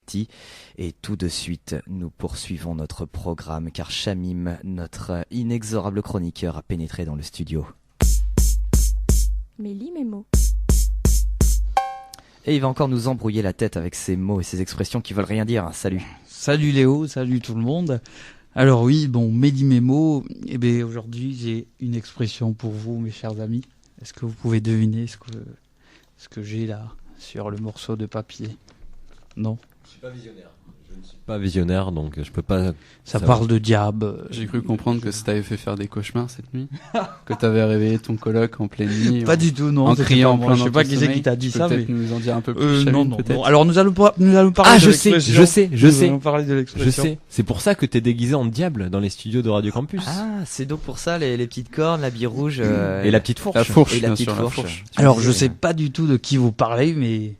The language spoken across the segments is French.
City. Et tout de suite, nous poursuivons notre programme car Shamim, notre inexorable chroniqueur, a pénétré dans le studio. Mais lis mes mots. Et il va encore nous embrouiller la tête avec ces mots et ces expressions qui veulent rien dire. Salut. Salut Léo, salut tout le monde. Alors oui, bon, Mehdi Memo, eh bien aujourd'hui j'ai une expression pour vous, mes chers amis. Est-ce que vous pouvez deviner ce que j'ai là sur le morceau de papier? Non. Je suis pas visionnaire. Je ne suis pas visionnaire, donc je peux pas. Ça parle de diable. J'ai cru comprendre que ça t'avait fait faire des cauchemars cette nuit, que t'avais réveillé ton coloc en pleine nuit. Pas du tout, non. En criant en plein. Je sais pas qui c'est qui t'a dit ça, mais peut-être nous en dire un peu plus. non, Shamim, peut-être. Alors nous allons parler de l'expression. Je allons parler de l'expression. sais. C'est pour ça que t'es déguisé en diable dans les studios de Radio Campus. Ah, c'est donc pour ça les petites cornes, l'habit rouge Et la petite fourche. La fourche, et la bien petite sûr, la fourche. Alors je sais pas du tout de qui vous parlez, mais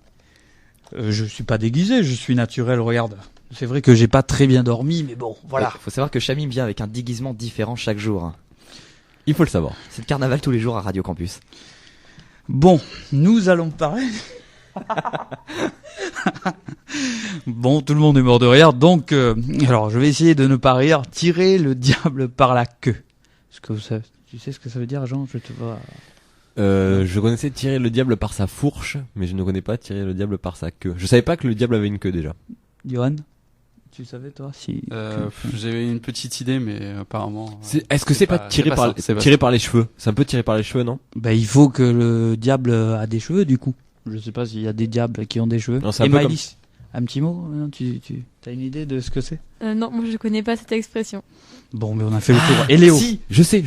je suis pas déguisé, je suis naturel. Regarde. C'est vrai que j'ai pas très bien dormi, mais bon, voilà. Faut savoir que Shamim vient avec un déguisement différent chaque jour. Il faut le savoir. C'est le carnaval tous les jours à Radio Campus. Bon, nous allons parler. Bon, tout le monde est mort de rire, donc alors je vais essayer de ne pas rire. Tirer le diable par la queue. Est-ce que vous savez, tu sais ce que ça veut dire, Jean? Je te vois. Je connaissais tirer le diable par sa fourche, mais je ne connais pas tirer le diable par sa queue. Je savais pas que le diable avait une queue déjà. Johan, tu savais toi si J'avais une petite idée, mais apparemment. Est-ce que c'est pas tirer par les cheveux? C'est un peu tirer par les cheveux, non? Ben il faut que le diable a des cheveux du coup. Je sais pas s'il y a des diables qui ont des cheveux. Non, c'est Et un peu Maëlys, un petit mot, non, tu as une idée de ce que c'est? Non, moi je connais pas cette expression. Bon, mais on a fait le tour. Et Léo? Si, je sais.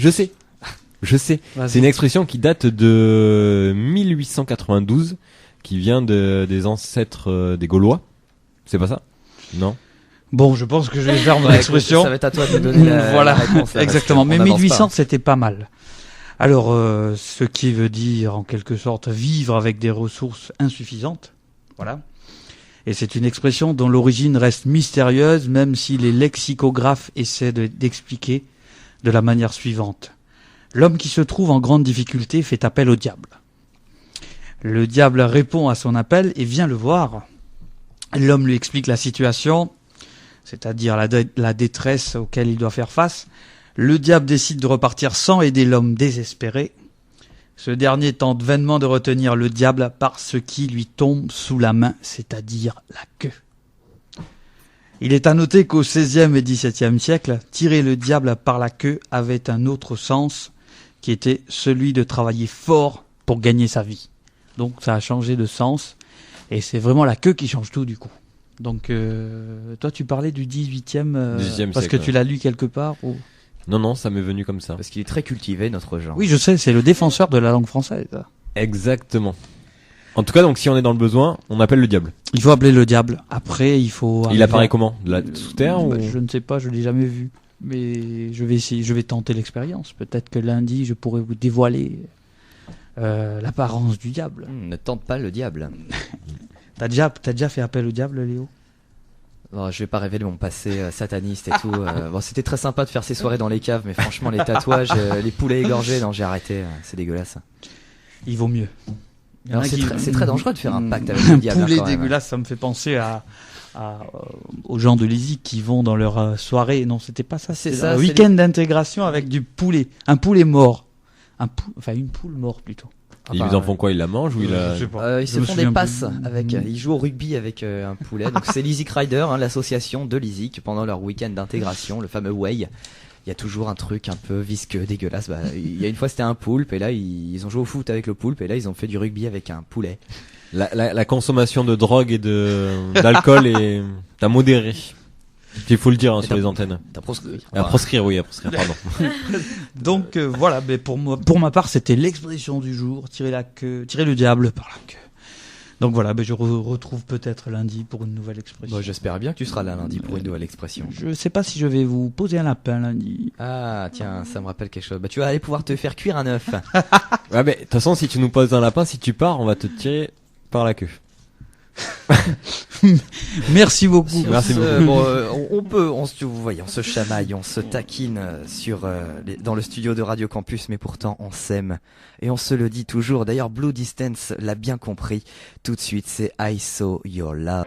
Vas-y. C'est une expression qui date de 1892, qui vient des ancêtres des Gaulois. C'est pas ça? Non. Bon, je pense que je vais faire mon Ouais, expression. Ça va être à toi de nous donner Voilà, la réponse. Là, exactement. parce Mais qu'on avance 1800, pas. c'était pas mal. Alors, ce qui veut dire, en quelque sorte, vivre avec des ressources insuffisantes. Voilà. Et c'est une expression dont l'origine reste mystérieuse, même si les lexicographes essaient d'expliquer de la manière suivante. L'homme qui se trouve en grande difficulté fait appel au diable. Le diable répond à son appel et vient le voir. L'homme lui explique la situation, c'est-à-dire la détresse auquel il doit faire face. Le diable décide de repartir sans aider l'homme désespéré. Ce dernier tente vainement de retenir le diable par ce qui lui tombe sous la main, c'est-à-dire la queue. Il est à noter qu'au XVIe et XVIIe siècle, tirer le diable par la queue avait un autre sens, qui était celui de travailler fort pour gagner sa vie. Donc ça a changé de sens. Et c'est vraiment la queue qui change tout du coup. Donc toi tu parlais du 18e, 18e parce siècle, que tu l'as lu quelque part ou... Non, ça m'est venu comme ça. Parce qu'il est très cultivé, notre genre. Oui, je sais, c'est le défenseur de la langue française. Exactement. En tout cas, donc si on est dans le besoin, on appelle le diable. Il faut appeler le diable. Après, il faut... Il apparaît comment? Sous terre bah, ou... Je ne sais pas, je l'ai jamais vu. Mais je vais essayer, je vais tenter l'expérience. Peut-être que lundi, je pourrai vous dévoiler l'apparence du diable. Ne tente pas le diable. T'as déjà fait appel au diable, Léo? Non, je vais pas révéler mon passé sataniste et tout. Bon, c'était très sympa de faire ces soirées dans les caves, mais franchement, les tatouages, les poulets égorgés, non, j'ai arrêté. C'est dégueulasse. Il vaut mieux. Il y en Alors, a qui- c'est très dangereux de faire un pacte avec le diable. Un poulet quand même. dégueulasse, ça me fait penser aux gens de l'ISIC qui vont dans leur soirée. Non, c'était pas ça. C'est C'est ça, un c'est week-end d'intégration avec du poulet. Un poulet mort. Enfin, une poule morte plutôt. Ils en font quoi? Ils la mangent ou ils la... Je sais pas. Ils Je se me font souviens des passes plus. avec. Ils jouent au rugby avec un poulet. Donc c'est l'Isic Rider, hein, l'association de l'Isic pendant leur week-end d'intégration, le fameux Way. Il y a toujours un truc un peu visqueux, dégueulasse. Bah, il y a une fois c'était un poulpe et là ils ont joué au foot avec le poulpe et là ils ont fait du rugby avec un poulet. La consommation de drogue et d'alcool est à modérer. Il faut le dire sur les antennes. T'as proscrit. À proscrire, pardon. Donc voilà, mais pour ma part, c'était l'expression du jour, tirer le diable par la queue. Donc voilà, je retrouve peut-être lundi pour une nouvelle expression. Bon, j'espère bien que tu seras là lundi pour une nouvelle expression. Je sais pas si je vais vous poser un lapin lundi. Ah tiens, ça me rappelle quelque chose. Bah tu vas aller pouvoir te faire cuire un œuf. Ouais, mais de toute façon, si tu nous poses un lapin, si tu pars, on va te tirer par la queue. Merci beaucoup. Merci beaucoup. Vous voyez, on se chamaille, on se taquine dans le studio de Radio Campus, mais pourtant on s'aime et on se le dit toujours. D'ailleurs, Blue Distance l'a bien compris. Tout de suite, c'est I Saw Your Love.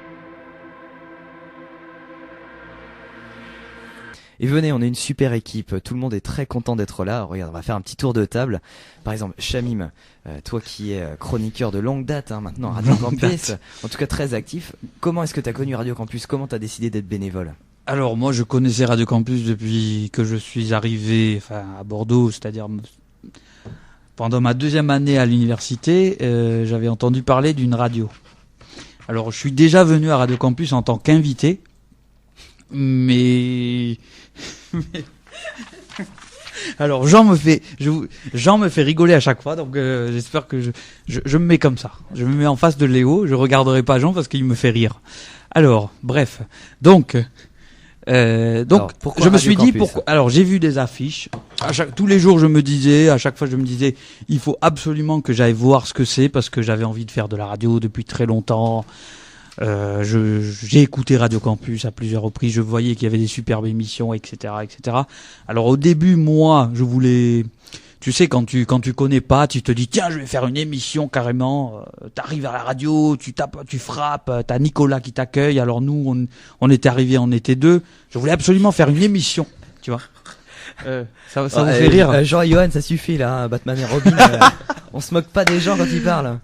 Et venez, on est une super équipe, tout le monde est très content d'être là. Regarde, on va faire un petit tour de table. Par exemple, Shamim, toi qui es chroniqueur de longue date maintenant à Radio Campus, en tout cas très actif, comment est-ce que tu as connu Radio Campus? Comment tu as décidé d'être bénévole? Alors moi je connaissais Radio Campus depuis que je suis arrivé à Bordeaux, c'est-à-dire pendant ma 2e année à l'université, j'avais entendu parler d'une radio. Alors je suis déjà venu à Radio Campus en tant qu'invité, mais alors Jean me fait rigoler à chaque fois, donc j'espère que je me mets comme ça. Je me mets en face de Léo, je regarderai pas Jean parce qu'il me fait rire. Alors bref, donc alors, je me suis dit pourquoi. Alors j'ai vu des affiches. Tous les jours à chaque fois je me disais, il faut absolument que j'aille voir ce que c'est parce que j'avais envie de faire de la radio depuis très longtemps. J'ai écouté Radio Campus à plusieurs reprises. Je voyais qu'il y avait des superbes émissions, etc., etc. Alors au début, moi, je voulais. Tu sais, quand tu connais pas, tu te dis tiens, je vais faire une émission carrément. T'arrives à la radio, tu tapes, tu frappes. T'as Nicolas qui t'accueille. Alors nous, on était arrivés, on était 2. Je voulais absolument faire une émission, tu vois. Ça vous fait rire. Jean et Johan, ça suffit là. Batman et Robin, on se moque pas des gens quand ils parlent.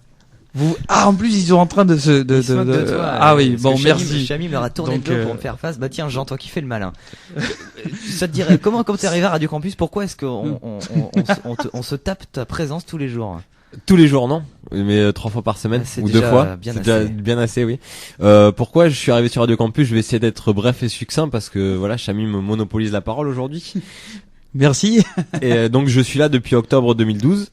En plus ils sont en train de se toi, ah oui, bon, merci. Shamim leur a tourné le dos pour me faire face. Bah tiens, Jean, toi qui fais le malin. Ça te dirait comment t'es arrivé à Radio Campus? Pourquoi est-ce qu'on on se tape ta présence tous les jours? Tous les jours, non, mais 3 fois par semaine ou 2 fois. Bien c'est assez. déjà bien assez, oui. Pourquoi je suis arrivé sur Radio Campus? Je vais essayer d'être bref et succinct parce que voilà, Shamim me monopolise la parole aujourd'hui. Merci. Et donc je suis là depuis octobre 2012.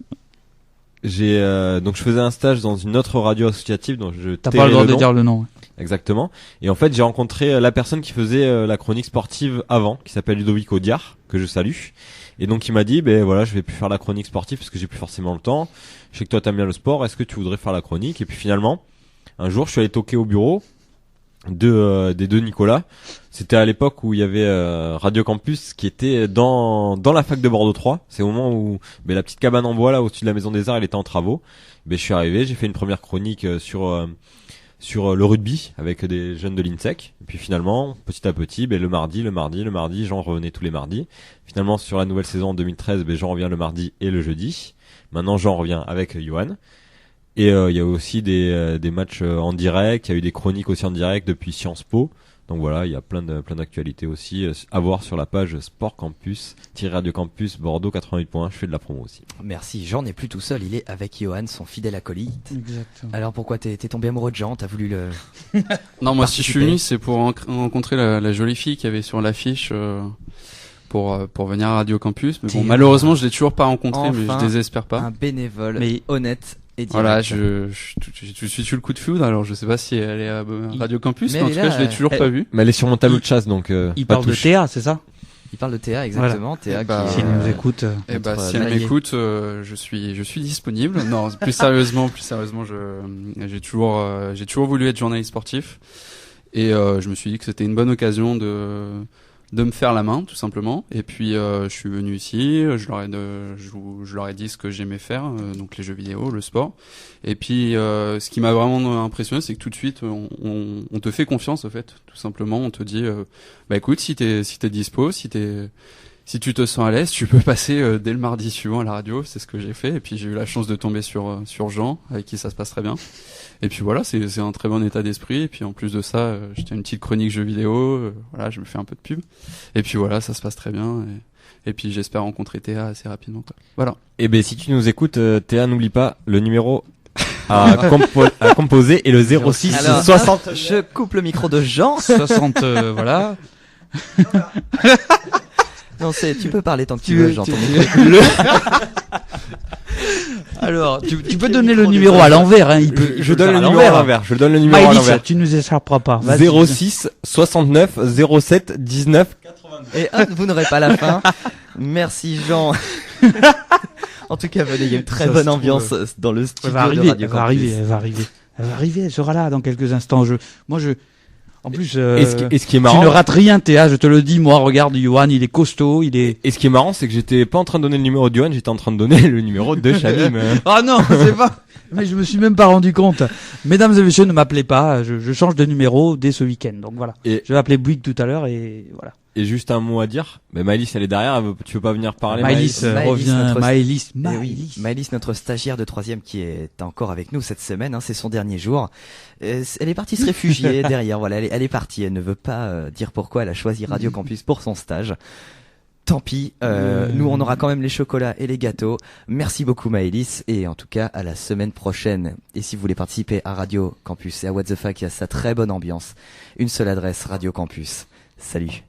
Donc je faisais un stage dans une autre radio associative dont je T'as pas le droit de dire le nom. Exactement. Et en fait, j'ai rencontré la personne qui faisait la chronique sportive avant, qui s'appelle Ludovic Audiard, que je salue. Et donc il m'a dit, ben voilà, je vais plus faire la chronique sportive parce que j'ai plus forcément le temps. Je sais que toi t'aimes bien le sport. Est-ce que tu voudrais faire la chronique? Et puis finalement, un jour, je suis allé toquer au bureau des deux Nicolas. C'était à l'époque où il y avait Radio Campus qui était dans la fac de Bordeaux 3. C'est au moment où la petite cabane en bois là au-dessus de la maison des Arts, elle était en travaux. Je suis arrivé, j'ai fait une première chronique sur le rugby avec des jeunes de l'INSEC. Et puis finalement, petit à petit, le mardi, j'en revenais tous les mardis. Finalement, sur la nouvelle saison en 2013, j'en reviens le mardi et le jeudi. Maintenant, j'en reviens avec Johan. Et il y a aussi des matchs en direct, il y a eu des chroniques aussi en direct depuis Sciences Po. Donc voilà, il y a plein d'actualités aussi à voir sur la page Sport Campus, Radio Campus Bordeaux 88.1. Je fais de la promo aussi. Merci. Jean n'est plus tout seul, il est avec Johan, son fidèle acolyte. Exactement. Alors pourquoi t'es tombé amoureux de Jean? T'as voulu le... Non, moi si je suis venu, c'est pour rencontrer la jolie fille qu'il y avait sur l'affiche pour venir à Radio Campus. Mais bon, malheureusement, je l'ai toujours pas rencontré, mais je désespère pas. Un bénévole, mais honnête. Voilà, je suis sur le coup de foudre, alors je sais pas si elle est à Radio Campus, mais en tout cas, je l'ai toujours pas vue. Mais elle est sur mon tableau de chasse, donc il parle de Théa, c'est ça? Il parle de Théa, exactement. Voilà. Théa qui s'il nous écoute. Si elle m'écoute, je suis disponible. Non, plus sérieusement, j'ai toujours voulu être journaliste sportif. Et je me suis dit que c'était une bonne occasion de me faire la main, tout simplement. Et puis je suis venu ici, je leur ai dit ce que j'aimais faire, donc les jeux vidéo, le sport. Et puis ce qui m'a vraiment impressionné, c'est que tout de suite on te fait confiance, en fait, tout simplement. On te dit écoute, si t'es dispo, si tu te sens à l'aise, tu peux passer dès le mardi suivant à la radio. C'est ce que j'ai fait. Et puis j'ai eu la chance de tomber sur Jean, avec qui ça se passe très bien. Et puis voilà, c'est un très bon état d'esprit. Et puis en plus de ça, j'étais une petite chronique jeux vidéo. Voilà, je me fais un peu de pub. Et puis voilà, ça se passe très bien. Et puis j'espère rencontrer Théa assez rapidement, quoi. Voilà. Et si tu nous écoutes, Théa, n'oublie pas le numéro à composer et le 06 alors, 60. Je coupe le micro de Jean. 60, voilà. Non, tu peux parler tant que tu veux, Jean. Alors, tu peux donner le numéro à l'envers, hein. Je donne le numéro à l'envers. Je donne le numéro à l'envers. Tu nous échapperas pas. 06 69 07 19 82. Et vous n'aurez pas la fin. Merci, Jean. En tout cas, venez, il y a une très bonne ambiance dans le studio de Radio Campus. Elle va arriver, elle sera là dans quelques instants. En plus, et ce qui est marrant, tu ne rates rien, Théa, je te le dis, moi, regarde, Johan, il est costaud, Et ce qui est marrant, c'est que j'étais pas en train de donner le numéro de Johan, j'étais en train de donner le numéro de Shamim. Ah non, c'est pas. Mais je me suis même pas rendu compte. Mesdames et messieurs, ne m'appelez pas. Je change de numéro dès ce week-end. Donc voilà. Et- Je vais appeler Bouygues tout à l'heure et voilà. Et juste un mot à dire. Mais Maëlys, elle est derrière. Tu veux pas venir parler, Maëlys Maëlys, revient. notre- Maëlys. Eh oui, Maëlys, notre stagiaire de 3e qui est encore avec nous cette semaine, hein, c'est son dernier jour. Elle est partie se réfugier derrière, voilà, elle est partie, elle ne veut pas dire pourquoi elle a choisi Radio Campus pour son stage. Tant pis, nous on aura quand même les chocolats et les gâteaux. Merci beaucoup Maëlys, et en tout cas à la semaine prochaine. Et si vous voulez participer à Radio Campus et à What the Fuck, il y a sa très bonne ambiance. Une seule adresse, Radio Campus. Salut.